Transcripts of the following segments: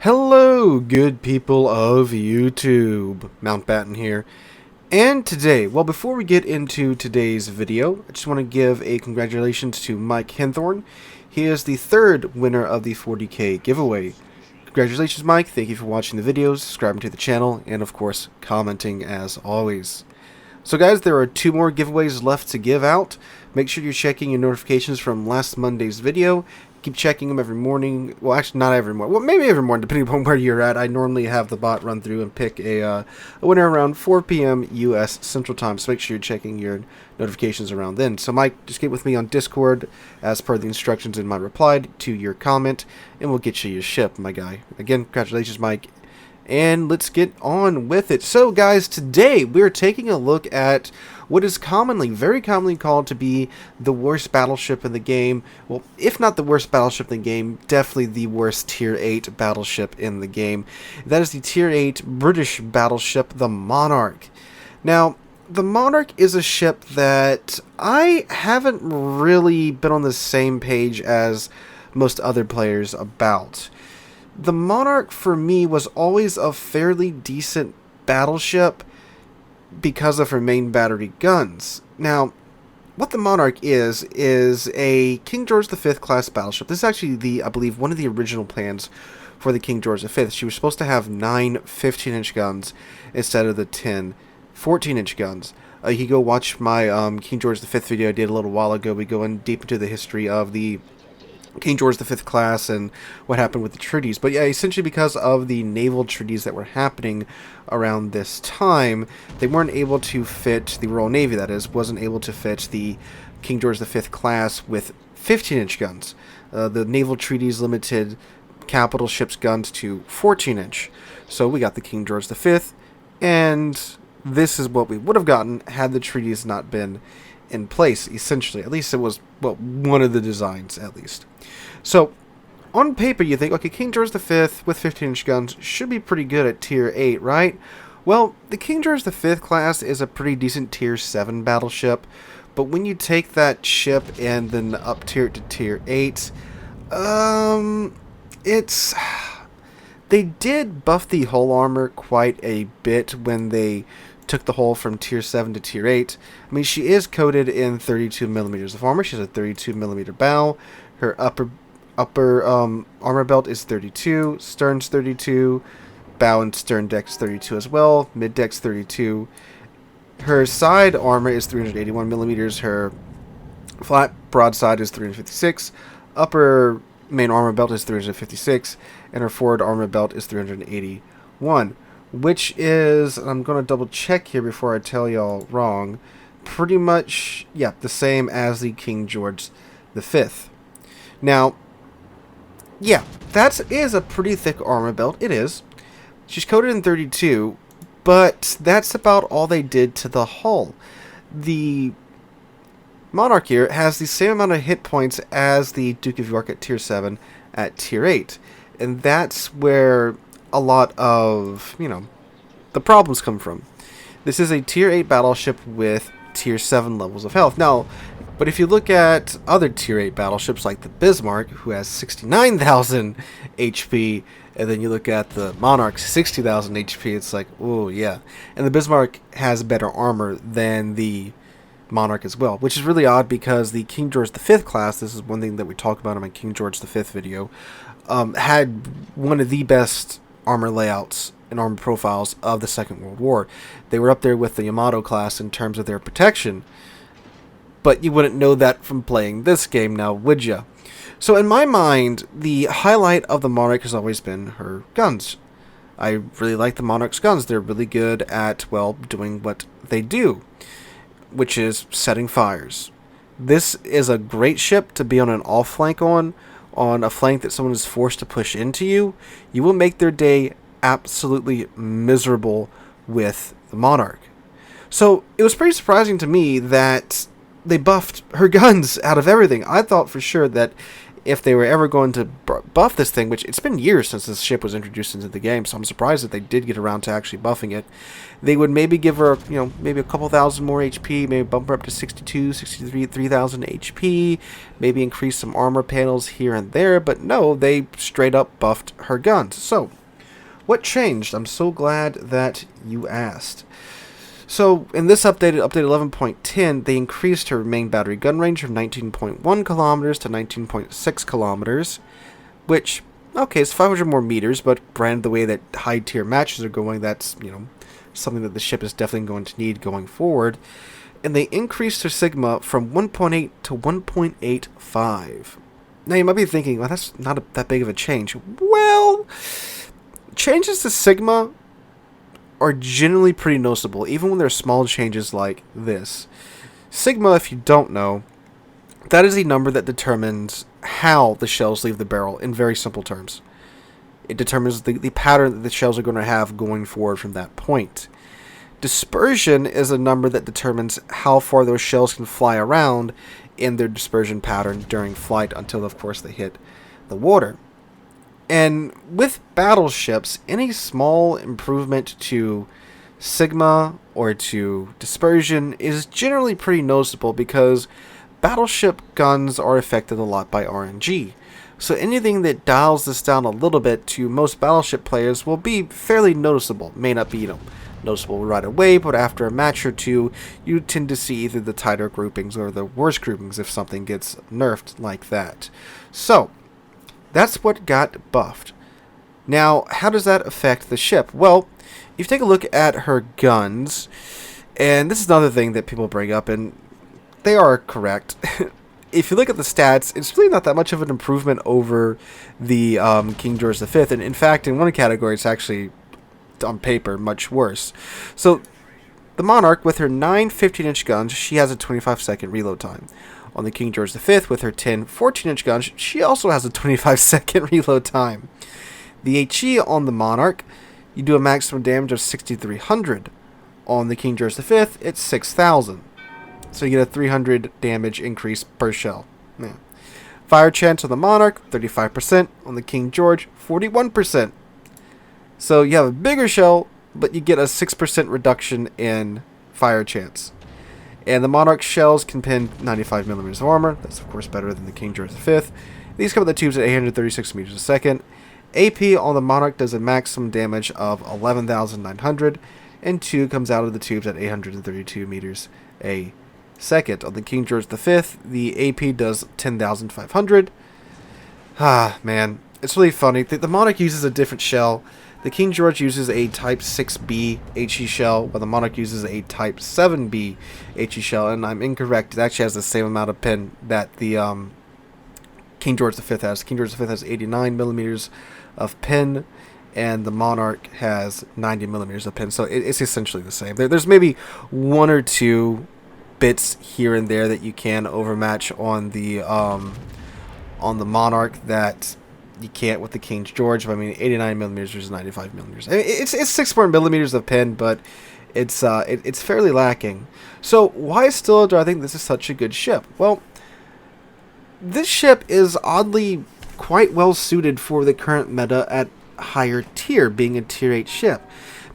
Hello, good people of YouTube. Mountbatten here. And today, well, before we get into today's video, I just want to give a congratulations to Mike Henthorn. He is the third winner of the 40K giveaway. Congratulations, Mike. Thank you for watching the videos, subscribing to the channel, and of course, commenting as always. So guys, there are 2 more giveaways left to give out. Make sure you're checking your notifications from last Monday's video. Keep checking them every morning. Well, actually, not every morning. Well, maybe every morning, depending upon where you're at. I normally have the bot run through and pick a winner around 4 p.m. U.S. Central Time. So make sure you're checking your notifications around then. So Mike, just get with me on Discord as per the instructions in my reply to your comment, and we'll get you your ship, my guy. Again, congratulations, Mike. And let's get on with it. So guys, today we're taking a look at what is very commonly called to be the worst battleship in the game. Well, if not the worst battleship in the game, definitely the worst tier 8 battleship in the game. That is the tier 8 British battleship, the Monarch. Now, the Monarch is a ship that I haven't really been on the same page as most other players about. The Monarch, for me, was always a fairly decent battleship because of her main battery guns. Now, what the Monarch is a King George V class battleship. This is actually, I believe, one of the original plans for the King George V. She was supposed to have 9 15-inch guns instead of the 10 14-inch guns. You can go watch my King George V video I did a little while ago. We go in deep into the history of the King George V class and what happened with the treaties. But yeah, essentially because of the naval treaties that were happening around this time, they weren't able to fit, the Royal Navy that is, wasn't able to fit the King George V class with 15-inch guns. The naval treaties limited capital ships' guns to 14-inch. So we got the King George V, and this is what we would have gotten had the treaties not been in place, essentially. At least it was, well, one of the designs, at least. So, on paper, you think, okay, King George V with 15-inch guns should be pretty good at Tier 8, right? Well, the King George V class is a pretty decent Tier 7 battleship, but when you take that ship and then up tier it to Tier 8, it's... They did buff the hull armor quite a bit when they took the hull from Tier 7 to Tier 8. I mean, she is coated in 32 millimeters of armor. She has a 32 millimeter bow. Her upper armor belt is 32. Stern's 32. Bow and stern deck's 32 as well. Mid deck's 32. Her side armor is 381 millimeters. Her flat broadside is 356. Upper main armor belt is 356. And her forward armor belt is 381. Which is, I'm going to double check here before I tell y'all wrong, pretty much, yeah, the same as the King George V. Now, yeah, that is a pretty thick armor belt. It is. She's coated in 32, but that's about all they did to the hull. The Monarch here has the same amount of hit points as the Duke of York at Tier 7 at Tier 8. And that's where a lot of, the problems come from. This is a Tier 8 battleship with Tier 7 levels of health. Now, but if you look at other Tier 8 battleships like the Bismarck, who has 69,000 HP, and then you look at the Monarch, 60,000 HP, it's like, oh yeah. And the Bismarck has better armor than the Monarch as well, which is really odd because the King George V class, this is one thing that we talked about in my King George V video, had one of the best armor layouts and armor profiles of the Second World War. They were up there with the Yamato class in terms of their protection, but you wouldn't know that from playing this game now, would ya? So in my mind, the highlight of the Monarch has always been her guns. I really like the Monarch's guns. They're really good at, well, doing what they do, which is setting fires. This is a great ship to be on an off flank on a flank that someone is forced to push into you. You will make their day absolutely miserable with the Monarch. So it was pretty surprising to me that they buffed her guns out of everything. I thought for sure that if they were ever going to buff this thing, which it's been years since this ship was introduced into the game, so I'm surprised that they did get around to actually buffing it. They would maybe give her, maybe a couple thousand more HP, maybe bump her up to 62, 63, 3,000 HP, maybe increase some armor panels here and there, but no, they straight up buffed her guns. So, what changed? I'm so glad that you asked. So, in this update 11.10, they increased her main battery gun range from 19.1 kilometers to 19.6 kilometers, which, okay, it's 500 more meters, but brand the way that high-tier matches are going, that's, something that the ship is definitely going to need going forward. And they increased her Sigma from 1.8 to 1.85. Now, you might be thinking, well, that's not that big of a change. Well, changes to Sigma are generally pretty noticeable, even when there's small changes like this. Sigma, if you don't know, that is a number that determines how the shells leave the barrel in very simple terms. It determines the pattern that the shells are going to have going forward from that point. Dispersion is a number that determines how far those shells can fly around in their dispersion pattern during flight until, of course, they hit the water. And with battleships, any small improvement to Sigma or to dispersion is generally pretty noticeable because battleship guns are affected a lot by RNG. So anything that dials this down a little bit to most battleship players will be fairly noticeable. May not be, noticeable right away, but after a match or two, you tend to see either the tighter groupings or the worse groupings if something gets nerfed like that. So, that's what got buffed. Now, how does that affect the ship? Well, if you take a look at her guns, and this is another thing that people bring up, and they are correct. If you look at the stats, it's really not that much of an improvement over the King George V, and in fact, in one category, it's actually, on paper, much worse. So, the Monarch, with her 9 15-inch guns, she has a 25-second reload time. On the King George V, with her 10 14-inch guns, she also has a 25-second reload time. The HE on the Monarch, you do a maximum damage of 6,300. On the King George V, it's 6,000. So you get a 300 damage increase per shell. Yeah. Fire chance on the Monarch, 35%. On the King George, 41%. So you have a bigger shell, but you get a 6% reduction in fire chance. And the Monarch shells can pin 95 millimeters of armor. That's, of course, better than the King George V. These come with the tubes at 836 meters a second. AP on the Monarch does a maximum damage of 11,900. And 2 comes out of the tubes at 832 meters a second. On the King George V, the AP does 10,500. Ah, man. It's really funny. The Monarch uses a different shell. The King George uses a Type 6B HE shell, while the Monarch uses a Type 7B HE shell, and I'm incorrect. It actually has the same amount of pin that the King George V has. King George V has 89 millimeters of pin, and the Monarch has 90 millimeters of pin, so it's essentially the same. There's maybe 1 or 2 bits here and there that you can overmatch on the Monarch that you can't with the King George. But I mean, 89 millimeters versus 95 millimeters. I mean, it's 6 more millimeters of pin, but it's fairly lacking. So why still do I think this is such a good ship? Well, this ship is oddly quite well suited for the current meta at higher tier, being a tier 8 ship.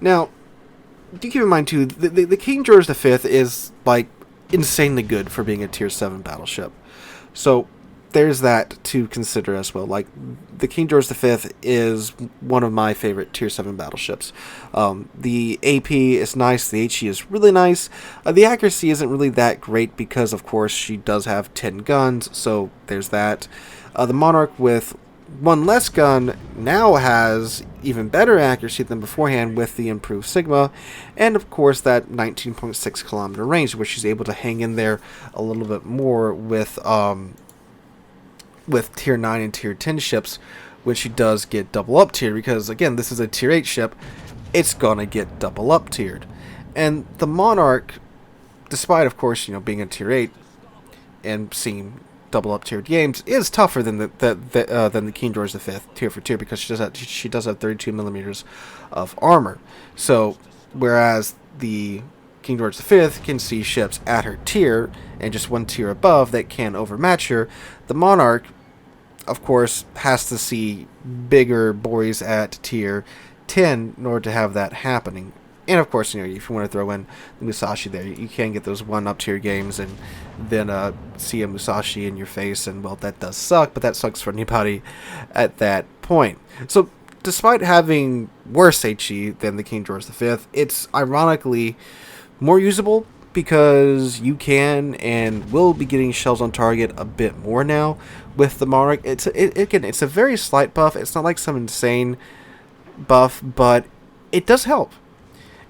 Now, do keep in mind too, the King George V is like insanely good for being a tier 7 battleship. So there's that to consider as well. Like, the King George V is one of my favorite tier 7 battleships. The AP is nice, the HE is really nice. The accuracy isn't really that great because, of course, she does have 10 guns, so there's that. The Monarch with 1 less gun now has even better accuracy than beforehand with the improved Sigma, and of course that 19.6 kilometer range, where she's able to hang in there a little bit more with tier 9 and tier 10 ships when she does get double up tiered, because again, this is a tier 8 ship, it's gonna get double up tiered. And the Monarch, despite of course being a tier 8 and seeing double up tiered games, is tougher than the King George V tier for tier, because she does have 32 millimeters of armor. So whereas the King George V can see ships at her tier and just 1 tier above that can overmatch her, the Monarch, of course, has to see bigger boys at tier 10 in order to have that happening. And of course, if you want to throw in the Musashi there, you can get those 1-up tier games and then see a Musashi in your face, and well, that does suck, but that sucks for anybody at that point. So, despite having worse HE than the King George V, it's ironically more usable because you can and will be getting shells on target a bit more now with the Monarch. Again, it's a very slight buff. It's not like some insane buff, but it does help.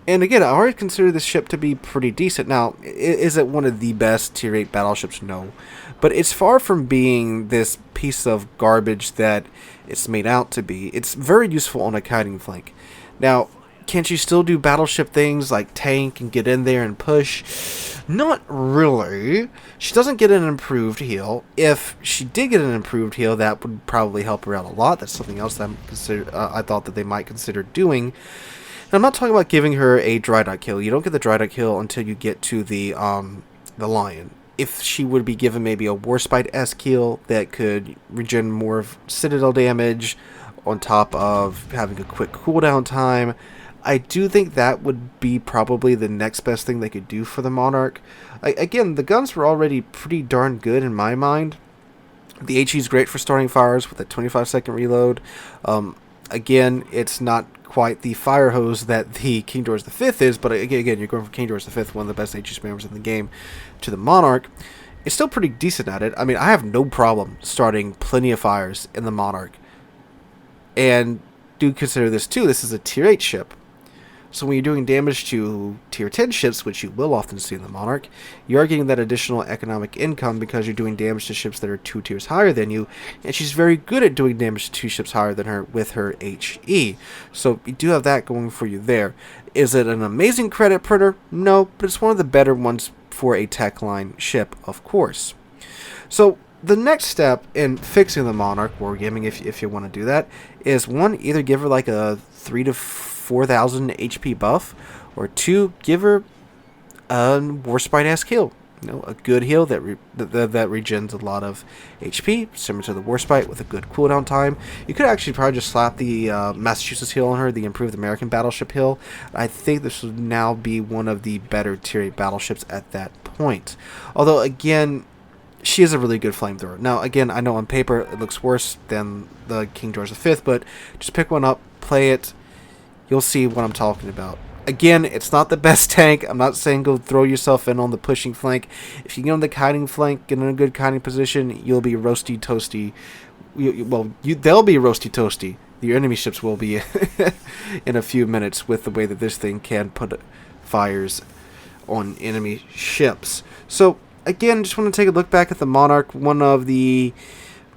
And again, I already consider this ship to be pretty decent. Now, is it one of the best tier 8 battleships? No. But it's far from being this piece of garbage that it's made out to be. It's very useful on a kiting flank. Now, can she still do battleship things like tank and get in there and push? Not really. She doesn't get an improved heal. If she did get an improved heal, that would probably help her out a lot. That's something else that I thought that they might consider doing. And I'm not talking about giving her a dry dock kill. You don't get the dry dock kill until you get to the Lion. If she would be given maybe a Warspite-esque kill that could regen more of Citadel damage on top of having a quick cooldown time, I do think that would be probably the next best thing they could do for the Monarch. Again, the guns were already pretty darn good in my mind. The HE is great for starting fires with a 25-second reload. Again, it's not quite the fire hose that the King George V is, but again, you're going from King George V, one of the best HE spammers in the game, to the Monarch. It's still pretty decent at it. I mean, I have no problem starting plenty of fires in the Monarch. And do consider this too, this is a tier 8 ship. So when you're doing damage to tier 10 ships, which you will often see in the Monarch, you are getting that additional economic income because you're doing damage to ships that are 2 tiers higher than you, and she's very good at doing damage to 2 ships higher than her with her HE. So you do have that going for you there. Is it an amazing credit printer? No, but it's one of the better ones for a tech line ship, of course. So the next step in fixing the Monarch, wargaming if you want to do that, is one, either give her like a 3,000 to 4,000 HP buff, or 2, give her a Warspite-esque heal. A good heal that regens a lot of HP, similar to the Warspite, with a good cooldown time. You could actually probably just slap the Massachusetts heal on her, the improved American Battleship heal. I think this would now be one of the better tier 8 battleships at that point. Although, again, she is a really good flamethrower. Now, again, I know on paper it looks worse than the King George V, but just pick one up, play it, you'll see what I'm talking about. Again, it's not the best tank. I'm not saying go throw yourself in on the pushing flank. If you get on the kiting flank, get in a good kiting position, you'll be roasty toasty. They'll be roasty toasty. Your enemy ships will be in a few minutes with the way that this thing can put fires on enemy ships. So, again, just want to take a look back at the Monarch, one of the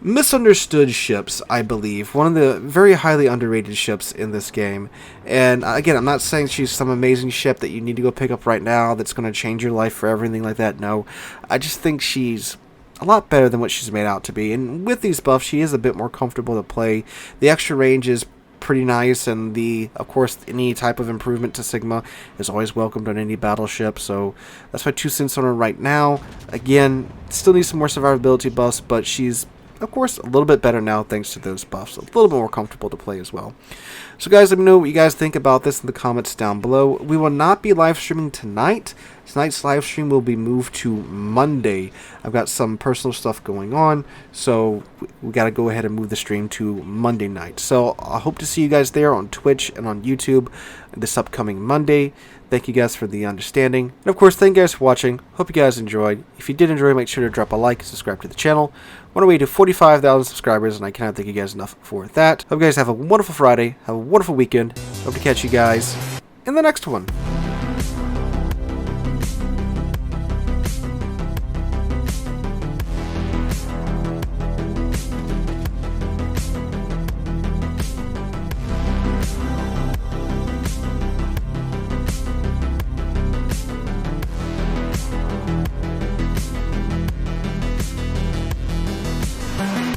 misunderstood ships, I believe. One of the very highly underrated ships in this game. And again, I'm not saying she's some amazing ship that you need to go pick up right now that's going to change your life for everything like that. No, I just think she's a lot better than what she's made out to be. And with these buffs, she is a bit more comfortable to play. The extra range is pretty nice, and of course, any type of improvement to Sigma is always welcomed on any battleship. So that's my 2 cents on her right now. Again, still needs some more survivability buffs, but she's, of course, a little bit better now thanks to those buffs. A little bit more comfortable to play as well. So guys, let me know what you guys think about this in the comments down below. We will not be live streaming tonight. Tonight's live stream will be moved to Monday. I've got some personal stuff going on, so we got to go ahead and move the stream to Monday night. So I hope to see you guys there on Twitch and on YouTube this upcoming Monday. Thank you guys for the understanding. And of course, thank you guys for watching. Hope you guys enjoyed. If you did enjoy, make sure to drop a like and subscribe to the channel. We're on our way to 45,000 subscribers, and I cannot thank you guys enough for that. Hope you guys have a wonderful Friday. Have a wonderful weekend. Hope to catch you guys in the next one.